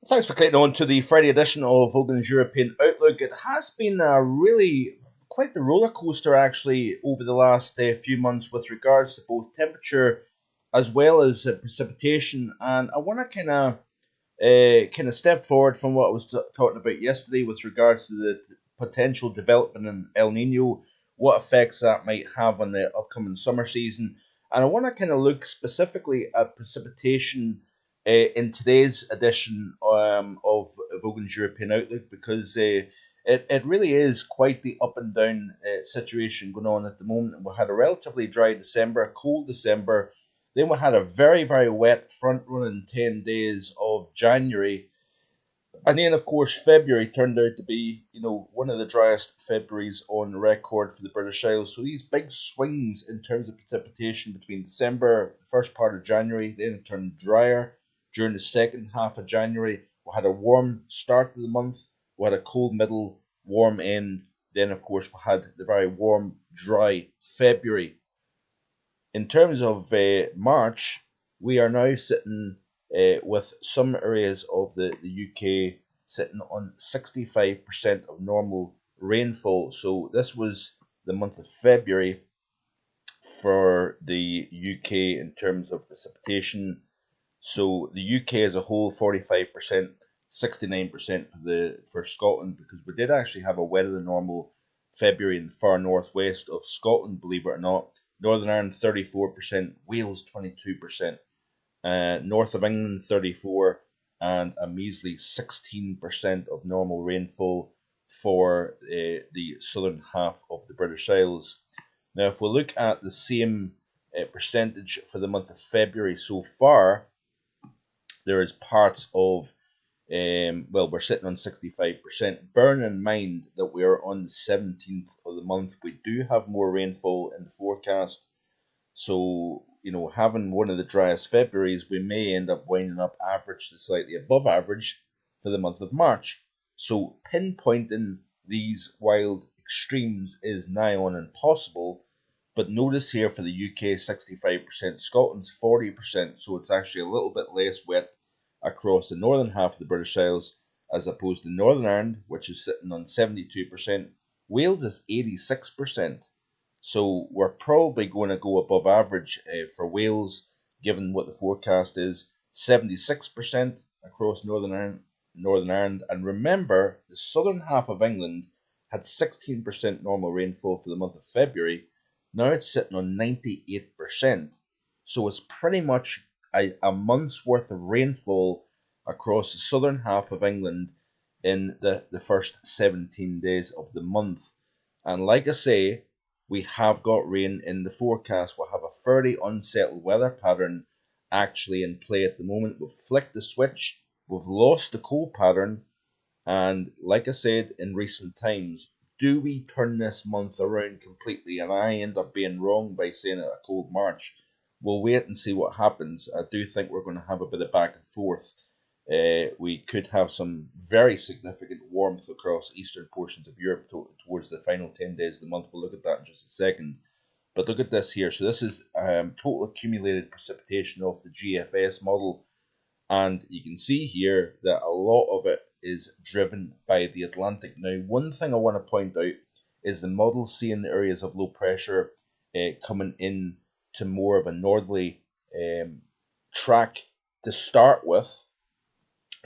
Thanks for clicking on to the Friday edition of Hogan's European Outlook. It has been really quite the roller coaster actually over the last few months with regards to both temperature as well as precipitation, and I want to kind of step forward from what I was talking about yesterday with regards to the potential development in El Nino, what effects that might have on the upcoming summer season, and I want to kind of look specifically at precipitation in today's edition of Vogan's European Outlook because it really is quite the up and down situation going on at the moment. We had a relatively dry December, a cold December. Then we had a very, very wet front running 10 days of January. And then, of course, February turned out to be, one of the driest Februaries on record for the British Isles. So these big swings in terms of precipitation between December, first part of January, then it turned drier during the second half of January. We had a warm start to the month, we had a cold middle, warm end. Then, of course, we had the very warm, dry February. In terms of March, we are now sitting with some areas of the UK sitting on 65% of normal rainfall. So this was the month of February for the UK in terms of precipitation. So the UK as a whole, 45%, 69% for Scotland, because we did actually have a wetter than normal February in the far northwest of Scotland, believe it or not. Northern Ireland 34%, Wales 22%, north of England 34%, and a measly 16% of normal rainfall for the southern half of the British Isles. Now, if we look at the same percentage for the month of February so far, there is parts of we're sitting on 65%. Bearing in mind that we are on the 17th of the month, we do have more rainfall in the forecast. So, having one of the driest Februaries, we may end up winding up average to slightly above average for the month of March. So, pinpointing these wild extremes is nigh on impossible. But notice here for the UK, 65%, Scotland's 40%, so it's actually a little bit less wet across the northern half of the British Isles, as opposed to Northern Ireland, which is sitting on 72%. Wales is 86%. So we're probably going to go above average for Wales, given what the forecast is. 76% across Northern Ireland. And remember, the southern half of England had 16% normal rainfall for the month of February. Now it's sitting on 98%. So it's pretty much a month's worth of rainfall across the southern half of England in the first 17 days of the month. And like I say, we have got rain in the forecast. We'll have a fairly unsettled weather pattern actually in play at the moment. We've flicked the switch, we've lost the cold pattern, and like I said in recent times, do we turn this month around completely and I end up being wrong by saying it a cold March? We'll wait and see what happens. I do think we're going to have a bit of back and forth. We could have some very significant warmth across eastern portions of Europe towards the final 10 days of the month. We'll look at that in just a second. But look at this here. So this is total accumulated precipitation of the GFS model. And you can see here that a lot of it is driven by the Atlantic. Now, one thing I want to point out is the model seeing the areas of low pressure coming in to more of a northerly track to start with.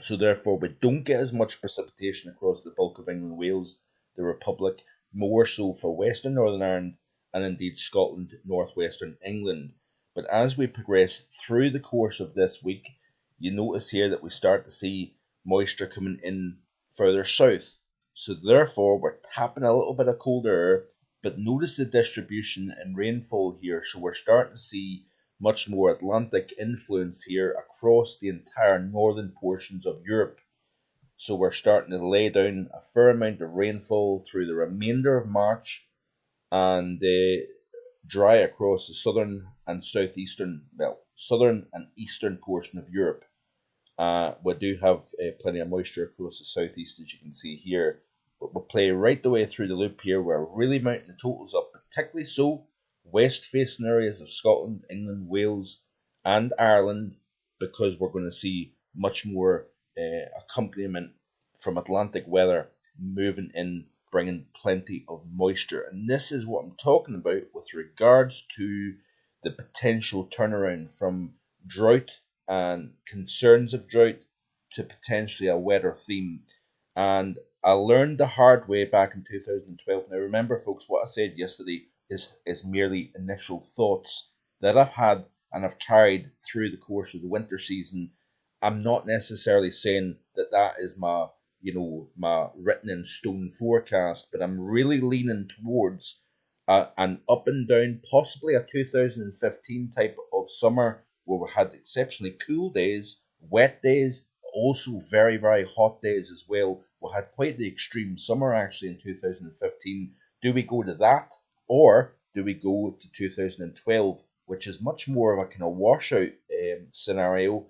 So therefore, we don't get as much precipitation across the bulk of England, Wales, the Republic, more so for Western Northern Ireland and indeed Scotland, northwestern England. But as we progress through the course of this week, you notice here that we start to see moisture coming in further south. So therefore, we're tapping a little bit of colder air, but notice the distribution in rainfall here. So we're starting to see much more Atlantic influence here across the entire northern portions of Europe. So we're starting to lay down a fair amount of rainfall through the remainder of March and dry across the southern and southern and eastern portion of Europe. We do have plenty of moisture across the southeast, as you can see here. But we'll play right the way through the loop here. We're really mounting the totals up, particularly so west-facing areas of Scotland, England, Wales, and Ireland, because we're going to see much more accompaniment from Atlantic weather moving in, bringing plenty of moisture. And this is what I'm talking about with regards to the potential turnaround from drought and concerns of drought to potentially a wetter theme. And I learned the hard way back in 2012. Now, remember, folks, what I said yesterday is merely initial thoughts that I've had and I've carried through the course of the winter season. I'm not necessarily saying that that is my written in stone forecast, but I'm really leaning towards an up and down, possibly a 2015 type of summer where we had exceptionally cool days, wet days, also very, very hot days as well. We had quite the extreme summer actually in 2015. Do we go to that, or do we go to 2012, which is much more of a kind of washout scenario?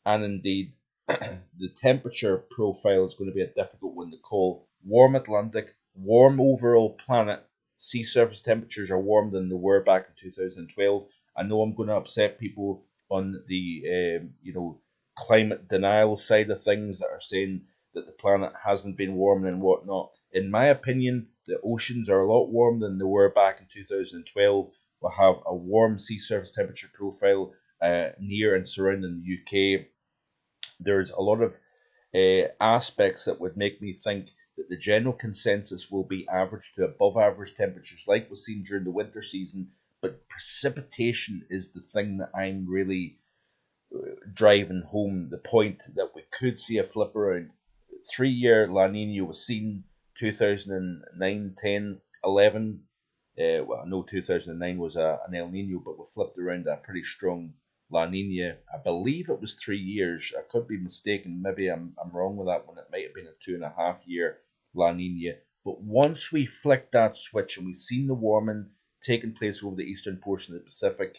And indeed, the temperature profile is going to be a difficult one to call. Warm Atlantic, warm overall planet. Sea surface temperatures are warmer than they were back in 2012. I know I'm going to upset people on the climate denial side of things that are saying that the planet hasn't been warming and whatnot. In my opinion, the oceans are a lot warmer than they were back in 2012. We'll have a warm sea surface temperature profile near and surrounding the UK. There's a lot of aspects that would make me think that the general consensus will be average to above average temperatures like we've seen during the winter season, but precipitation is the thing that I'm really driving home the point that we could see a flip around. 3 year La Nina was seen 2009, 10, 11. Well, I know 2009 was an El Nino, but we flipped around a pretty strong La Nina. I believe it was 3 years. I could be mistaken. Maybe I'm wrong with that one. It might have been a 2.5 year La Nina. But once we flicked that switch and we've seen the warming taking place over the eastern portion of the Pacific,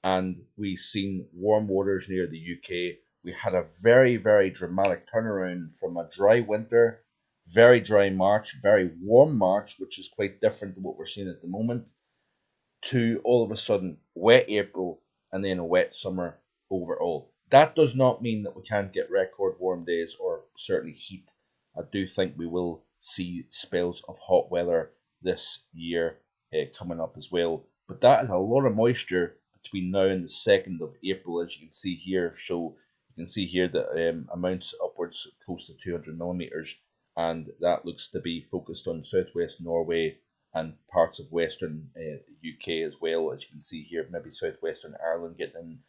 and we've seen warm waters near the UK, we had a very, very dramatic turnaround from a dry winter, very dry March, very warm March, which is quite different to what we're seeing at the moment, to all of a sudden wet April and then a wet summer overall. That does not mean that we can't get record warm days or certainly heat. I do think we will see spells of hot weather this year coming up as well. But that is a lot of moisture between now and the 2nd of April, as you can see here. So you can see here that amounts upwards close to 200 millimeters, and that looks to be focused on southwest Norway and parts of western UK as well. As you can see here, maybe southwestern Ireland getting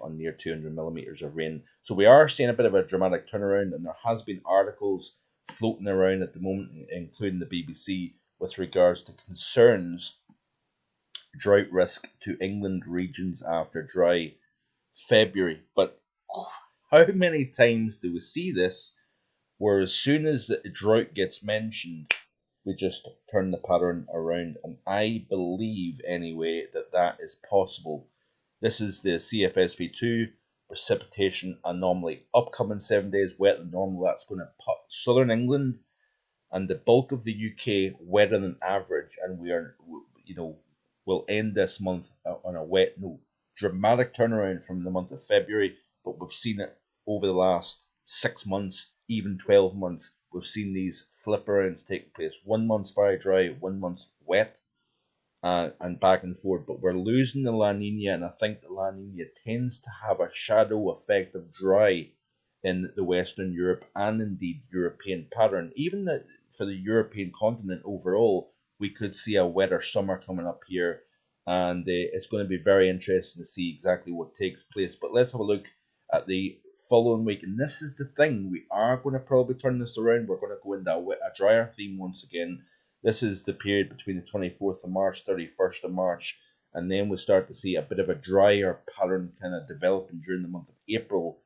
on near 200 millimeters of rain. So we are seeing a bit of a dramatic turnaround, and there has been articles floating around at the moment, including the BBC, with regards to concerns drought risk to England regions after dry February. But how many times do we see this where as soon as the drought gets mentioned, we just turn the pattern around? And I believe, anyway, that that is possible. This is the CFSV2 precipitation anomaly. Upcoming 7 days wetter than normal. That's going to put southern England and the bulk of the UK wetter than average, and we'll end this month on a wet note. Dramatic turnaround from the month of February, but we've seen it over the last 6 months, even 12 months. We've seen these flip arounds taking place. 1 month's very dry, 1 month's wet, and back and forth. But we're losing the La Nina, and I think the La Nina tends to have a shadow effect of dry in the Western Europe and indeed European pattern. Even for the European continent overall, we could see a wetter summer coming up here, and it's going to be very interesting to see exactly what takes place. But let's have a look at the following week, and this is the thing, we are going to probably turn this around. We're going to go into a drier theme once again. This is the period between the 24th of March, 31st of March, and then we start to see a bit of a drier pattern kind of developing during the month of April,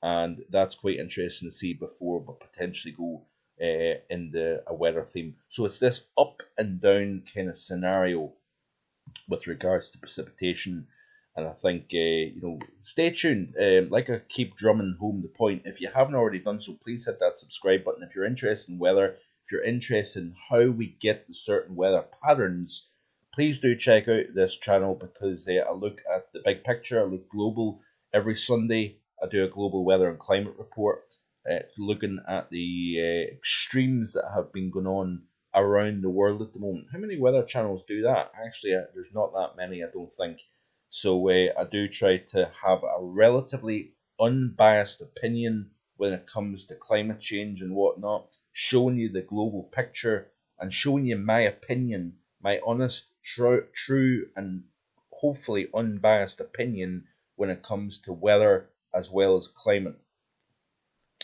and that's quite interesting to see before we potentially go into a weather theme. So it's this up and down kind of scenario with regards to precipitation, and I think stay tuned. Like I keep drumming home the point, if you haven't already done so, please hit that subscribe button. If you're interested in weather, if you're interested in how we get to certain weather patterns, please do check out this channel, because I look at the big picture. I look global. Every Sunday I do a global weather and climate report, looking at the extremes that have been going on around the world at the moment. How many weather channels do that? Actually, there's not that many, I don't think. So I do try to have a relatively unbiased opinion when it comes to climate change and whatnot, showing you the global picture and showing you my opinion, my honest, true, and hopefully unbiased opinion when it comes to weather as well as climate.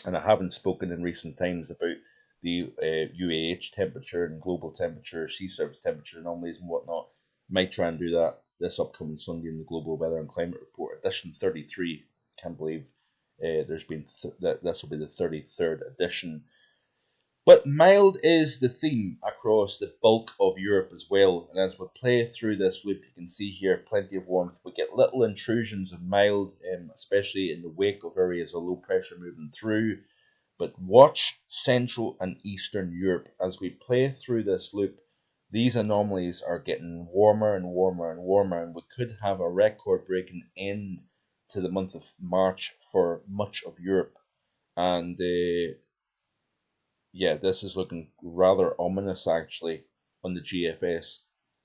And I haven't spoken in recent times about the UAH temperature and global temperature, sea surface temperature anomalies and whatnot. Might try and do that this upcoming Sunday in the Global Weather and Climate Report, edition 33. Can't believe there's been that this will be the 33rd edition. But mild is the theme across the bulk of Europe as well. And as we play through this loop, you can see here plenty of warmth. We get little intrusions of mild, especially in the wake of areas of low pressure moving through. But watch Central and Eastern Europe as we play through this loop. These anomalies are getting warmer and warmer and warmer, and we could have a record breaking end to the month of March for much of Europe. And yeah, this is looking rather ominous actually on the GFS.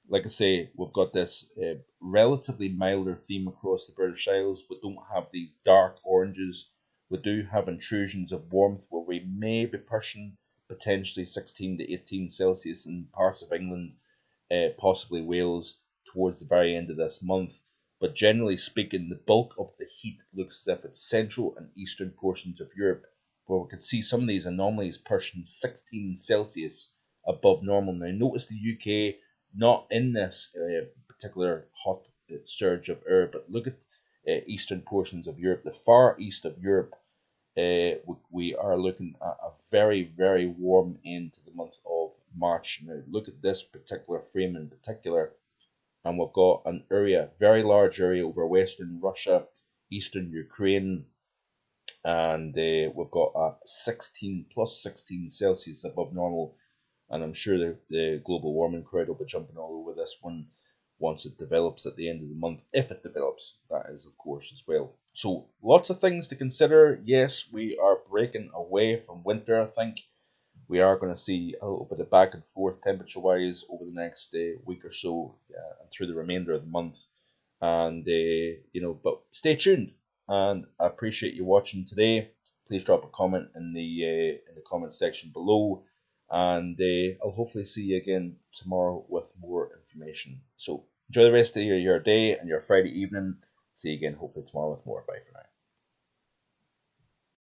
Like I say, we've got this relatively milder theme across the British Isles. We don't have these dark oranges. We do have intrusions of warmth where we may be pushing potentially 16 to 18 Celsius in parts of England, possibly Wales, towards the very end of this month. But generally speaking, the bulk of the heat looks as if it's central and eastern portions of Europe, where we could see some of these anomalies pushing 16 Celsius above normal. Now, notice the UK not in this particular hot surge of air, but look at eastern portions of Europe, the far east of Europe. We are looking at a very, very warm end to the month of March. Now, look at this particular frame in particular, and we've got an area, very large area over western Russia, eastern Ukraine, and we've got a 16 plus 16 Celsius above normal, and I'm sure the global warming crowd will be jumping all over this one once it develops at the end of the month, if it develops, that is, of course, as well. So lots of things to consider. Yes, we are breaking away from winter, I think. We are going to see a little bit of back and forth temperature wise over the next week or so and through the remainder of the month. And, but stay tuned. And I appreciate you watching today. Please drop a comment in the comment section below. And I'll hopefully see you again tomorrow with more information. So enjoy the rest of your day and your Friday evening. See you again hopefully tomorrow with more. Bye for now.